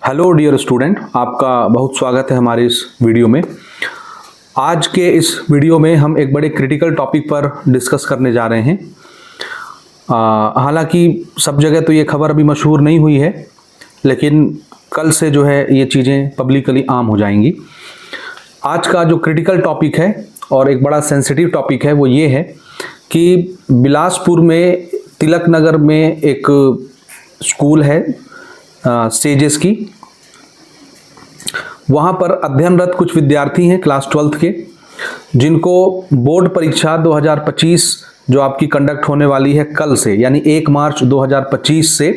Hello dear student, आपका बहुत स्वागत है हमारे इस वीडियो में। आज के इस वीडियो में हम एक बड़े क्रिटिकल टॉपिक पर डिस्कस करने जा रहे हैं। हालांकि सब जगह तो ये खबर अभी मशहूर नहीं हुई है, लेकिन कल से जो है ये चीज़ें पब्लिकली आम हो जाएंगी। आज का जो क्रिटिकल टॉपिक है और एक बड़ा सेंसिटिव टॉपिक है वो ये है कि बिलासपुर में तिलक नगर में एक स्कूल है सेजेस की। वहाँ पर अध्ययनरत कुछ विद्यार्थी हैं क्लास 12th के, जिनको बोर्ड परीक्षा 2025 जो आपकी कंडक्ट होने वाली है कल से, यानी 1 मार्च 2025 से,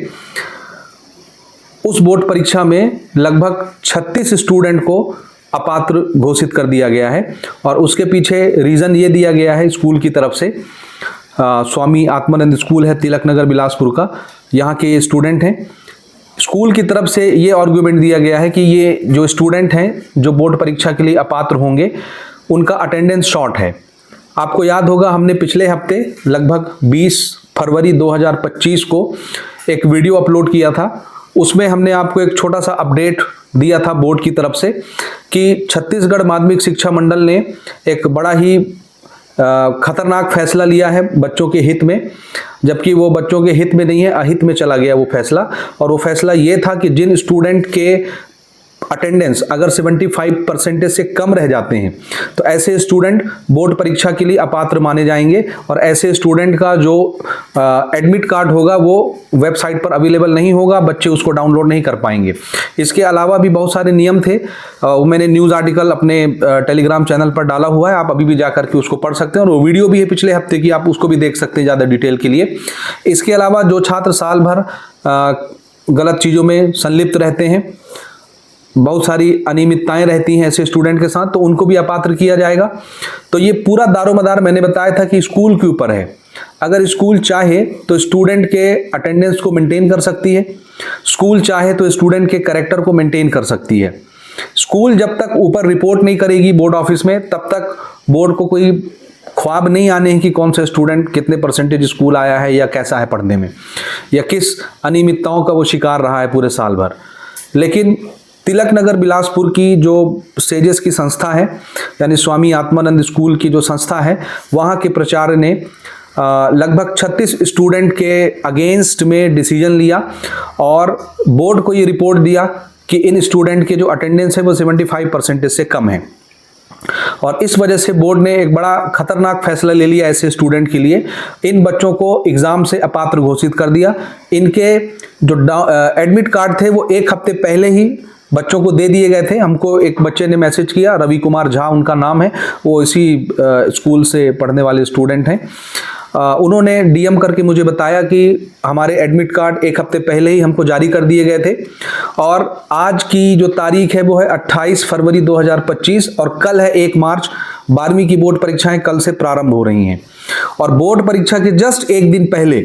उस बोर्ड परीक्षा में लगभग 36 स्टूडेंट को अपात्र घोषित कर दिया गया है। और उसके पीछे रीज़न ये दिया गया है स्कूल की तरफ से, स्वामी आत्मानंद स्कूल है तिलक नगर बिलासपुर का, यहाँ के ये स्टूडेंट हैं। स्कूल की तरफ से ये आर्गूमेंट दिया गया है कि ये जो स्टूडेंट हैं जो बोर्ड परीक्षा के लिए अपात्र होंगे, उनका अटेंडेंस शॉर्ट है। आपको याद होगा हमने पिछले हफ्ते लगभग 20 फरवरी 2025 को एक वीडियो अपलोड किया था। उसमें हमने आपको एक छोटा सा अपडेट दिया था बोर्ड की तरफ से कि छत्तीसगढ़ माध्यमिक शिक्षा मंडल ने एक बड़ा ही खतरनाक फैसला लिया है बच्चों के हित में, जबकि वो बच्चों के हित में नहीं है, अहित में चला गया वो फैसला। और वो फैसला ये था कि जिन स्टूडेंट के अटेंडेंस अगर 75% से कम रह जाते हैं तो ऐसे स्टूडेंट बोर्ड परीक्षा के लिए अपात्र माने जाएंगे, और ऐसे स्टूडेंट का जो एडमिट कार्ड होगा वो वेबसाइट पर अवेलेबल नहीं होगा, बच्चे उसको डाउनलोड नहीं कर पाएंगे। इसके अलावा भी बहुत सारे नियम थे, मैंने न्यूज़ आर्टिकल अपने टेलीग्राम चैनल पर डाला हुआ है, आप अभी भी जाकर के उसको पढ़ सकते हैं, और वो वीडियो भी है पिछले हफ्ते की, आप उसको भी देख सकते हैं ज़्यादा डिटेल के लिए। इसके अलावा जो छात्र साल भर गलत चीज़ों में संलिप्त रहते हैं, बहुत सारी अनियमितताएं रहती हैं ऐसे स्टूडेंट के साथ, तो उनको भी अपात्र किया जाएगा। तो ये पूरा दारोमदार मैंने बताया था कि स्कूल के ऊपर है। अगर स्कूल चाहे तो स्टूडेंट के अटेंडेंस को मेंटेन कर सकती है, स्कूल चाहे तो स्टूडेंट के कैरेक्टर को मेंटेन कर सकती है। स्कूल जब तक ऊपर रिपोर्ट नहीं करेगी बोर्ड ऑफिस में, तब तक बोर्ड को कोई ख्वाब नहीं आने हैं कि कौन सा स्टूडेंट कितने परसेंटेज स्कूल आया है, या कैसा है पढ़ने में, या किस अनियमितताओं का वो शिकार रहा है पूरे साल भर। लेकिन तिलक नगर बिलासपुर की जो सेजेस की संस्था है, यानी स्वामी आत्मानंद स्कूल की जो संस्था है, वहाँ के प्राचार्य ने लगभग 36 स्टूडेंट के अगेंस्ट में डिसीजन लिया और बोर्ड को ये रिपोर्ट दिया कि इन स्टूडेंट के जो अटेंडेंस है वो 75% से कम है। और इस वजह से बोर्ड ने एक बड़ा खतरनाक फैसला ले लिया ऐसे स्टूडेंट के लिए। इन बच्चों को एग्ज़ाम से अपात्र घोषित कर दिया। इनके जो एडमिट कार्ड थे वो 1 हफ्ते पहले ही बच्चों को दे दिए गए थे। हमको एक बच्चे ने मैसेज किया, रवि कुमार झा उनका नाम है, वो इसी स्कूल से पढ़ने वाले स्टूडेंट हैं। उन्होंने डीएम करके मुझे बताया कि हमारे एडमिट कार्ड 1 हफ्ते पहले ही हमको जारी कर दिए गए थे, और आज की जो तारीख है वो है 28 फरवरी 2025, और कल है 1 मार्च। 12वीं की बोर्ड परीक्षाएं कल से प्रारंभ हो रही हैं, और बोर्ड परीक्षा के जस्ट 1 दिन पहले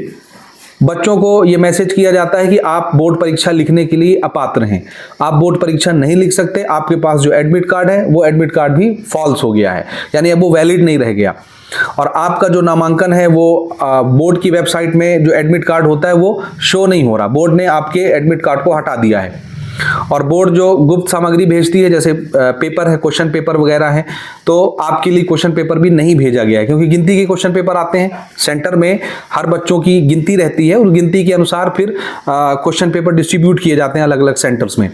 बच्चों को ये मैसेज किया जाता है कि आप बोर्ड परीक्षा लिखने के लिए अपात्र हैं, आप बोर्ड परीक्षा नहीं लिख सकते, आपके पास जो एडमिट कार्ड है वो एडमिट कार्ड भी फॉल्स हो गया है, यानी अब वो वैलिड नहीं रह गया, और आपका जो नामांकन है वो बोर्ड की वेबसाइट में जो एडमिट कार्ड होता है वो शो नहीं हो रहा। बोर्ड ने आपके एडमिट कार्ड को हटा दिया है, और बोर्ड जो गुप्त सामग्री भेजती है, जैसे पेपर है, क्वेश्चन पेपर वगैरह है, तो आपके लिए क्वेश्चन पेपर भी नहीं भेजा गया है, क्योंकि गिनती के क्वेश्चन पेपर आते हैं सेंटर में, हर बच्चों की गिनती रहती है, उस गिनती के अनुसार फिर क्वेश्चन पेपर डिस्ट्रीब्यूट किए जाते हैं अलग अलग सेंटर्स में।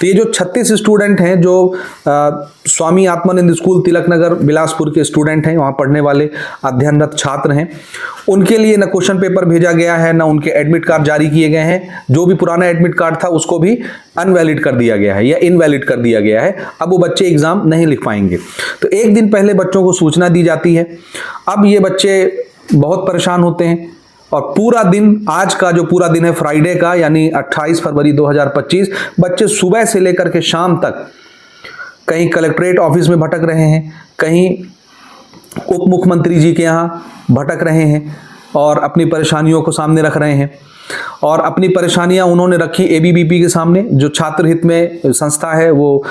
तो ये जो 36 स्टूडेंट हैं जो स्वामी आत्मानंद स्कूल तिलक नगर बिलासपुर के स्टूडेंट हैं, वहाँ पढ़ने वाले अध्ययनरत छात्र हैं, उनके लिए न क्वेश्चन पेपर भेजा गया है, न उनके एडमिट कार्ड जारी किए गए हैं। जो भी पुराना एडमिट कार्ड था उसको भी अनवैलिड कर दिया गया है या इनवैलिड कर दिया गया है। अब वो बच्चे एग्जाम नहीं लिख पाएंगे। तो 1 दिन पहले बच्चों को सूचना दी जाती है। अब ये बच्चे बहुत परेशान होते हैं, और पूरा दिन, आज का जो पूरा दिन है फ्राइडे का, यानी 28 फरवरी 2025, बच्चे सुबह से लेकर के शाम तक कहीं कलेक्ट्रेट ऑफिस में भटक रहे हैं, कहीं उप मुख्यमंत्री जी के यहाँ भटक रहे हैं, और अपनी परेशानियों को सामने रख रहे हैं। और अपनी परेशानियां उन्होंने रखी एबीवीपी के सामने, जो छात्र हित में संस्था है वो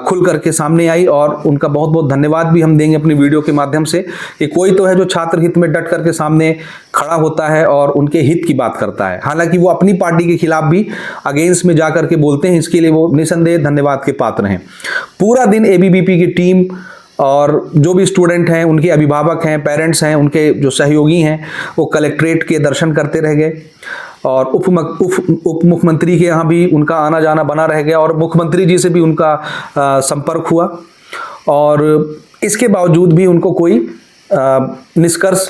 खुल करके सामने आई, और उनका बहुत बहुत धन्यवाद भी हम देंगे अपनी वीडियो के माध्यम से कि कोई तो है जो छात्र हित में डट करके सामने खड़ा होता है और उनके हित की बात करता है। हालांकि वो अपनी पार्टी के खिलाफ भी अगेंस्ट में जा करके बोलते हैं, इसके लिए वो निसंदेह धन्यवाद के पात्र हैं। पूरा दिन एबीवीपी की टीम और जो भी स्टूडेंट हैं, उनके अभिभावक हैं, पेरेंट्स हैं, उनके जो सहयोगी हैं, वो कलेक्ट्रेट के दर्शन करते रह गए, और उप मुख्यमंत्री के यहाँ भी उनका आना जाना बना रह गया, और मुख्यमंत्री जी से भी उनका संपर्क हुआ, और इसके बावजूद भी उनको कोई निष्कर्ष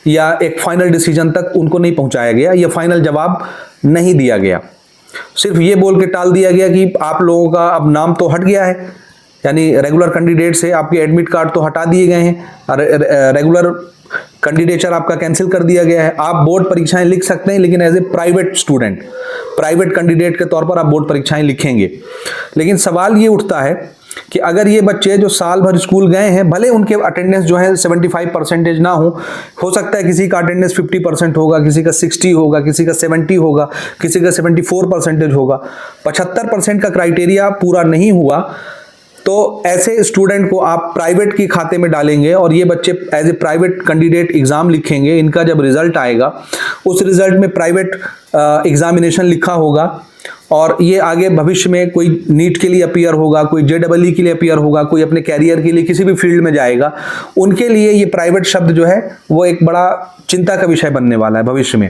या एक फाइनल डिसीजन तक उनको नहीं पहुंचाया गया, या फाइनल जवाब नहीं दिया गया। सिर्फ ये बोल के टाल दिया गया कि आप लोगों का अब नाम तो हट गया है, यानी रेगुलर कैंडिडेट से आपके एडमिट कार्ड तो हटा दिए गए हैं, रेगुलर कैंडिडेचर आपका कैंसिल कर दिया गया है। आप बोर्ड परीक्षाएं लिख सकते हैं, लेकिन as a private student, private candidate के तौर पर आप बोर्ड परीक्षाएं लिखेंगे। लेकिन सवाल ये उठता है कि अगर ये बच्चे जो साल भर स्कूल गए हैं, भले उनके अटेंडेंस जो है 75% ना हो सकता है किसी का अटेंडेंस 50% होगा, किसी का 60 होगा, किसी का 70 होगा, किसी का 74% होगा, 75% का क्राइटेरिया पूरा नहीं हुआ, तो ऐसे स्टूडेंट को आप प्राइवेट के खाते में डालेंगे, और ये बच्चे as a private candidate exam लिखेंगे। इनका जब रिजल्ट आएगा, उस रिजल्ट में प्राइवेट एग्जामिनेशन लिखा होगा, और ये आगे भविष्य में कोई नीट के लिए अपीयर होगा, कोई जेईई के लिए अपीयर होगा, कोई अपने कैरियर के लिए किसी भी फील्ड में जाएगा, उनके लिए ये प्राइवेट शब्द जो है वो एक बड़ा चिंता का विषय बनने वाला है भविष्य में।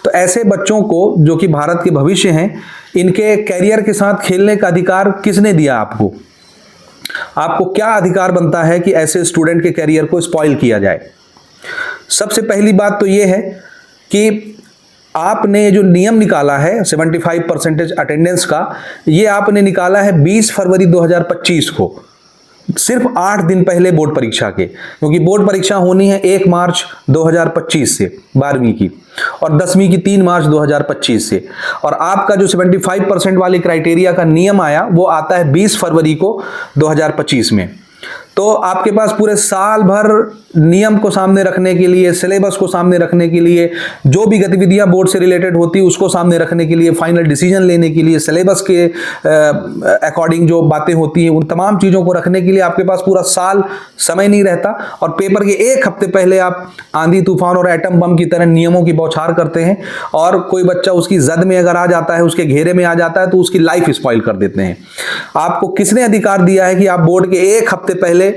तो ऐसे बच्चों को, जो कि भारत के भविष्य हैं, इनके कैरियर के साथ खेलने का अधिकार किसने दिया आपको? आपको क्या अधिकार बनता है कि ऐसे स्टूडेंट के कैरियर को स्पॉइल किया जाए? सबसे पहली बात तो यह है कि आपने जो नियम निकाला है 75% अटेंडेंस का, ये आपने निकाला है 20 फरवरी 2025 को, सिर्फ 8 दिन पहले बोर्ड परीक्षा के, क्योंकि बोर्ड परीक्षा होनी है 1 मार्च 2025 से 12वीं की, और 10वीं की 3 मार्च 2025 से। और आपका जो 75% वाले क्राइटेरिया का नियम आया, वो आता है 20 फरवरी को 2025 में। तो आपके पास पूरे साल भर नियम को सामने रखने के लिए, सिलेबस को सामने रखने के लिए, जो भी गतिविधियां बोर्ड से रिलेटेड होती उसको सामने रखने के लिए, फाइनल डिसीजन लेने के लिए, सिलेबस के अकॉर्डिंग जो बातें होती हैं, उन तमाम चीज़ों को रखने के लिए आपके पास पूरा साल समय नहीं रहता। और पेपर के 1 हफ्ते पहले आप आंधी तूफान और एटम बम की तरह नियमों की बौछार करते हैं, और कोई बच्चा उसकी जद में अगर आ जाता है, उसके घेरे में आ जाता है, तो उसकी लाइफ स्पॉइल कर देते हैं। आपको किसने अधिकार दिया है कि आप बोर्ड के 1 हफ्ते पहले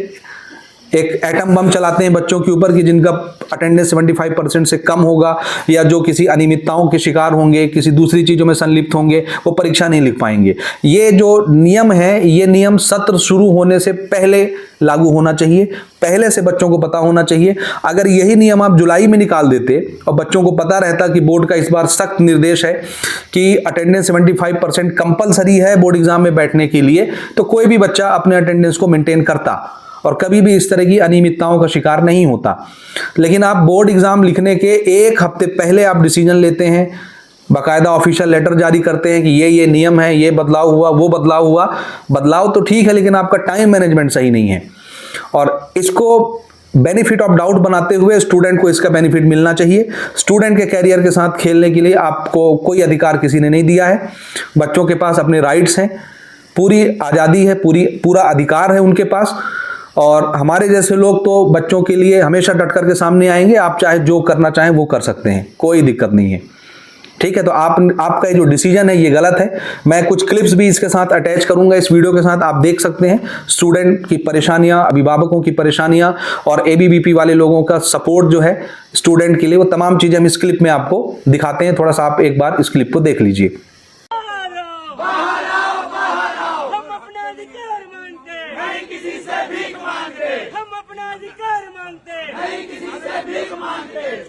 एक एटम बम चलाते हैं बच्चों के ऊपर, कि जिनका अटेंडेंस 75% से कम होगा, या जो किसी अनियमितताओं के शिकार होंगे, किसी दूसरी चीज़ों में संलिप्त होंगे, वो परीक्षा नहीं लिख पाएंगे? ये जो नियम है, ये नियम सत्र शुरू होने से पहले लागू होना चाहिए, पहले से बच्चों को पता होना चाहिए। अगर यही नियम आप जुलाई में निकाल देते और बच्चों को पता रहता कि बोर्ड का इस बार सख्त निर्देश है कि अटेंडेंस 75% कंपलसरी है बोर्ड एग्जाम में बैठने के लिए, तो कोई भी बच्चा अपने अटेंडेंस को मेंटेन करता और कभी भी इस तरह की अनियमितताओं का शिकार नहीं होता। लेकिन आप बोर्ड एग्जाम लिखने के 1 हफ्ते पहले आप डिसीजन लेते हैं, बाकायदा ऑफिशियल लेटर जारी करते हैं कि ये नियम है, ये बदलाव हुआ, वो बदलाव हुआ। बदलाव तो ठीक है, लेकिन आपका टाइम मैनेजमेंट सही नहीं है, और इसको बेनिफिट ऑफ डाउट बनाते हुए स्टूडेंट को इसका बेनिफिट मिलना चाहिए। स्टूडेंट के कैरियर के साथ खेलने के लिए आपको कोई अधिकार किसी ने नहीं दिया है। बच्चों के पास अपने राइट्स हैं, पूरी आज़ादी है, पूरा अधिकार है उनके पास, और हमारे जैसे लोग तो बच्चों के लिए हमेशा डट करके सामने आएंगे। आप चाहे जो करना चाहें वो कर सकते हैं, कोई दिक्कत नहीं है, ठीक है। तो आपका ये जो डिसीजन है ये गलत है। मैं कुछ क्लिप्स भी इसके साथ अटैच करूंगा इस वीडियो के साथ, आप देख सकते हैं स्टूडेंट की परेशानियां, अभिभावकों की परेशानियां, और एबीवीपी वाले लोगों का सपोर्ट जो है स्टूडेंट के लिए, वो तमाम चीजें हम इस क्लिप में आपको दिखाते हैं। थोड़ा सा आप एक बार इस क्लिप को देख लीजिए।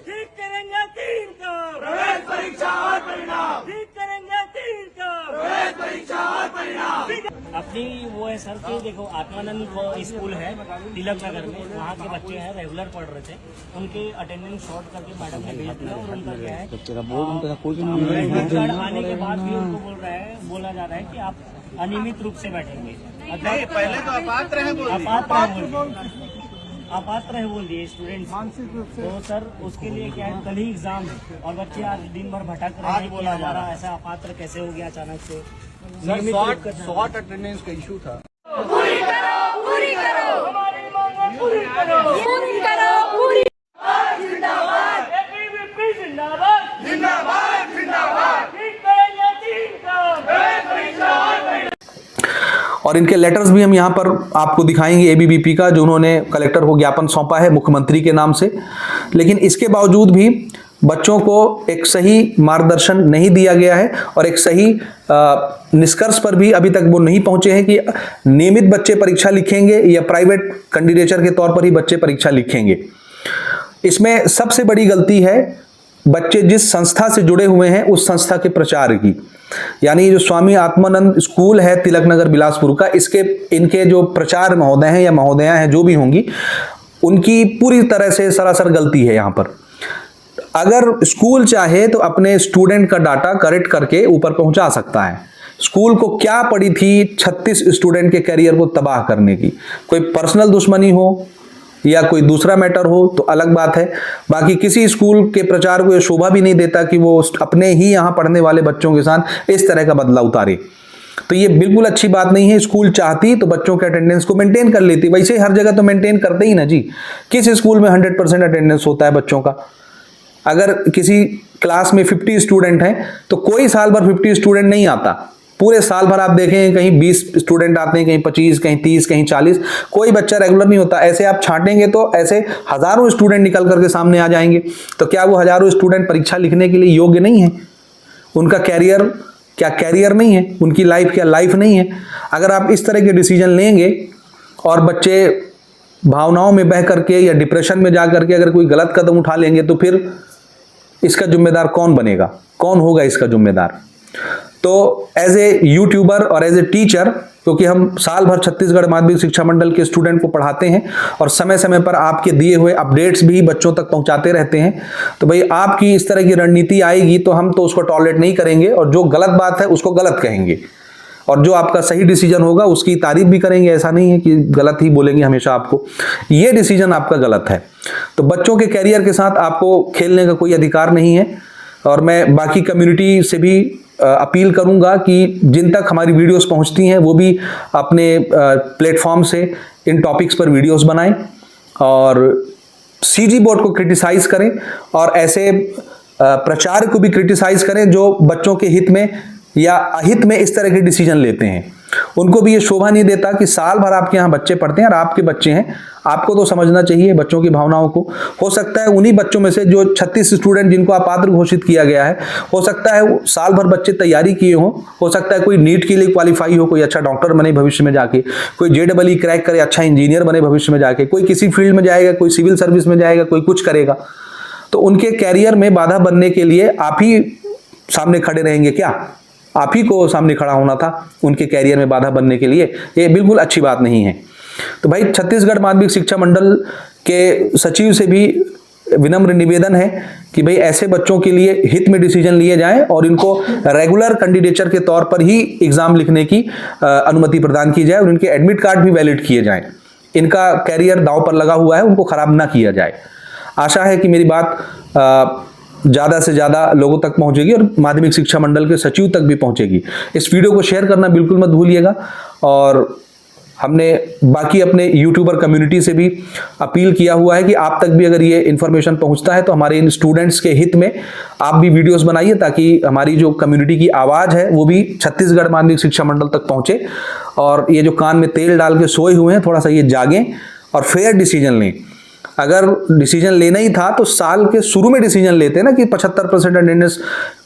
ठीक करेंगे 3 का प्रवेश परीक्षा और परिणाम, ठीक करेंगे 3 का प्रवेश परीक्षा और परिणाम। अपनी वो है सर कि देखो आत्मानंद वो स्कूल है तिलक नगर में, वहाँ के बच्चे हैं रेगुलर पढ़ रहे थे, उनके अटेंडेंस शॉर्ट करके मैडम ने भेज दिया, और उनका क्या है एडमिट कार्ड आने के बाद भी उनको बोला जा रहा है कि आप अनियमित रूप से बैठेंगे। पहले तो अपात्र हैं, अपात्र है बोल दिए स्टूडेंट्स मानसिक रूप से। तो सर उसके लिए क्या है, कल ही एग्जाम है और बच्चे आज दिन भर भटक रहे हैं कि हमारा ऐसा अपात्र कैसे हो गया अचानक से। शॉर्ट अटेंडेंस का इशू था। पूरी करो हमारी मांगें पूरी करो जिंदाबाद एबीवीपी जिंदाबाद जिंदाबाद ठीक करेंगे 3 काम प्रवेश परीक्षा और परिणाम। और इनके लेटर्स भी हम यहाँ पर आपको दिखाएंगे एबीवीपी का, जो उन्होंने कलेक्टर को ज्ञापन सौंपा है मुख्यमंत्री के नाम से। लेकिन इसके बावजूद भी बच्चों को एक सही मार्गदर्शन नहीं दिया गया है और एक सही निष्कर्ष पर भी अभी तक वो नहीं पहुंचे हैं कि नियमित बच्चे परीक्षा लिखेंगे या प्राइवेट कैंडिडेचर के तौर पर ही बच्चे परीक्षा लिखेंगे। इसमें सबसे बड़ी गलती है बच्चे जिस संस्था से जुड़े हुए हैं उस संस्था के प्रचार की, यानी जो स्वामी आत्मानंद स्कूल है तिलक नगर बिलासपुर का, इनके जो प्रचार महोदय हैं या महोदया हैं जो भी होंगी, उनकी पूरी तरह से सरासर गलती है यहाँ पर। अगर स्कूल चाहे तो अपने स्टूडेंट का डाटा करेक्ट करके ऊपर पहुंचा सकता है। स्कूल को क्या पड़ी थी 36 स्टूडेंट के करियर को तबाह करने की? कोई पर्सनल दुश्मनी हो या कोई दूसरा मैटर हो तो अलग बात है। बाकी किसी स्कूल के प्रचार को यह शोभा भी नहीं देता कि वो अपने ही यहाँ पढ़ने वाले बच्चों के साथ इस तरह का बदला उतारे। तो ये बिल्कुल अच्छी बात नहीं है। स्कूल चाहती तो बच्चों के अटेंडेंस को मेंटेन कर लेती, वैसे हर जगह तो मेंटेन करते ही ना जी। किस स्कूल में 100% अटेंडेंस होता है बच्चों का? अगर किसी क्लास में 50 स्टूडेंट हैं तो कोई साल भर 50 स्टूडेंट नहीं आता। पूरे साल भर आप देखें कहीं 20 स्टूडेंट आते हैं, कहीं 25, कहीं 30, कहीं 40, कोई बच्चा रेगुलर नहीं होता। ऐसे आप छांटेंगे तो ऐसे हजारों स्टूडेंट निकल करके सामने आ जाएंगे। तो क्या वो हजारों स्टूडेंट परीक्षा लिखने के लिए योग्य नहीं है? उनका कैरियर क्या कैरियर नहीं है? उनकी लाइफ क्या लाइफ नहीं है? अगर आप इस तरह के डिसीजन लेंगे और बच्चे भावनाओं में बह करके या डिप्रेशन में जा करके अगर कोई गलत कदम उठा लेंगे तो फिर इसका जिम्मेदार कौन बनेगा? कौन होगा इसका जिम्मेदार? तो एज ए यूट्यूबर और एज ए टीचर, क्योंकि हम साल भर छत्तीसगढ़ माध्यमिक शिक्षा मंडल के स्टूडेंट को पढ़ाते हैं और समय समय पर आपके दिए हुए अपडेट्स भी बच्चों तक पहुंचाते रहते हैं, तो भाई आपकी इस तरह की रणनीति आएगी तो हम तो उसको टॉलरेट नहीं करेंगे और जो गलत बात है उसको गलत कहेंगे और जो आपका सही डिसीजन होगा उसकी तारीफ भी करेंगे। ऐसा नहीं है कि गलत ही बोलेंगे हमेशा आपको। ये डिसीजन आपका गलत है। तो बच्चों के कैरियर के साथ आपको खेलने का कोई अधिकार नहीं है। और मैं बाकी कम्युनिटी से भी अपील करूंगा कि जिन तक हमारी वीडियोस पहुंचती हैं वो भी अपने प्लेटफॉर्म से इन टॉपिक्स पर वीडियोस बनाएं और सीजी बोर्ड को क्रिटिसाइज करें और ऐसे प्रचार को भी क्रिटिसाइज करें जो बच्चों के हित में या अहित में इस तरह के डिसीजन लेते हैं। उनको भी ये शोभा नहीं देता कि साल भर आपके यहाँ बच्चे पढ़ते हैं और आपके बच्चे हैं, आपको तो समझना चाहिए बच्चों की भावनाओं को। हो सकता है उन्हीं बच्चों में से जो 36 स्टूडेंट जिनको अपात्र घोषित किया गया है, हो सकता है साल भर बच्चे तैयारी किए हों, हो सकता है कोई नीट के लिए क्वालिफाई हो, कोई अच्छा डॉक्टर बने भविष्य में जाके, कोई JEE क्रैक करे, अच्छा इंजीनियर बने भविष्य में जाके, कोई किसी फील्ड में जाएगा, कोई सिविल सर्विस में जाएगा, कोई कुछ करेगा। तो उनके कैरियर में बाधा बनने के लिए आप ही सामने खड़े रहेंगे क्या? आप ही को सामने खड़ा होना था उनके कैरियर में बाधा बनने के लिए। ये बिल्कुल अच्छी बात नहीं है। तो भाई छत्तीसगढ़ माध्यमिक शिक्षा मंडल के सचिव से भी विनम्र निवेदन है कि भाई ऐसे बच्चों के लिए हित में डिसीजन लिए जाएं और इनको रेगुलर कैंडिडेचर के तौर पर ही एग्जाम लिखने की अनुमति प्रदान की जाए और इनके एडमिट कार्ड भी वैलिड किए जाएं। इनका कैरियर दांव पर लगा हुआ है, उनको खराब ना किया जाए। आशा है कि मेरी बात ज़्यादा से ज़्यादा लोगों तक पहुंचेगी और माध्यमिक शिक्षा मंडल के सचिव तक भी पहुंचेगी। इस वीडियो को शेयर करना बिल्कुल मत भूलिएगा और हमने बाकी अपने यूट्यूबर कम्युनिटी से भी अपील किया हुआ है कि आप तक भी अगर ये इन्फॉर्मेशन पहुंचता है तो हमारे इन स्टूडेंट्स के हित में आप भी वीडियोस बनाइए ताकि हमारी जो कम्युनिटी की आवाज़ है वो भी छत्तीसगढ़ माध्यमिक शिक्षा मंडल तक पहुँचे और ये जो कान में तेल डाल के सोए हुए हैं थोड़ा सा ये जागें और फेयर डिसीजन लें। अगर डिसीजन लेना ही था तो साल के शुरू में डिसीजन लेते हैं ना कि 75% अटेंडेंस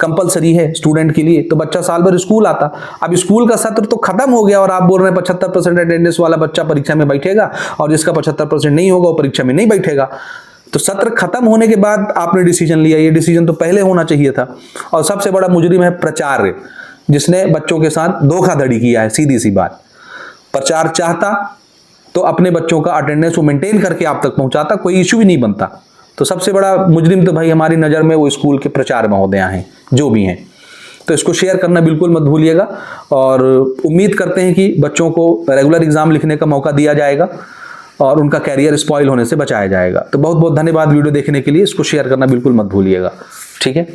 कंपलसरी है स्टूडेंट के लिए, तो बच्चा साल भर स्कूल आता। अब स्कूल का सत्र तो खत्म हो गया और आप बोल रहे हैं 75% अटेंडेंस वाला बच्चा परीक्षा में बैठेगा और जिसका 75% नहीं होगा वो परीक्षा में नहीं बैठेगा। तो सत्र खत्म होने के बाद आपने डिसीजन लिया, ये डिसीजन तो पहले होना चाहिए था। और सबसे बड़ा मुजरिम है प्रचार, जिसने बच्चों के साथ धोखाधड़ी किया है। सीधी सी बात, प्रचार चाहता तो अपने बच्चों का अटेंडेंस वो मेंटेन करके आप तक पहुंचाता, कोई इशू भी नहीं बनता। तो सबसे बड़ा मुजरिम तो भाई हमारी नज़र में वो स्कूल के प्रचार महोदया हैं जो भी हैं। तो इसको शेयर करना बिल्कुल मत भूलिएगा और उम्मीद करते हैं कि बच्चों को रेगुलर एग्जाम लिखने का मौका दिया जाएगा और उनका कैरियर स्पॉइल होने से बचाया जाएगा। तो बहुत बहुत धन्यवाद वीडियो देखने के लिए। इसको शेयर करना बिल्कुल मत भूलिएगा। ठीक है।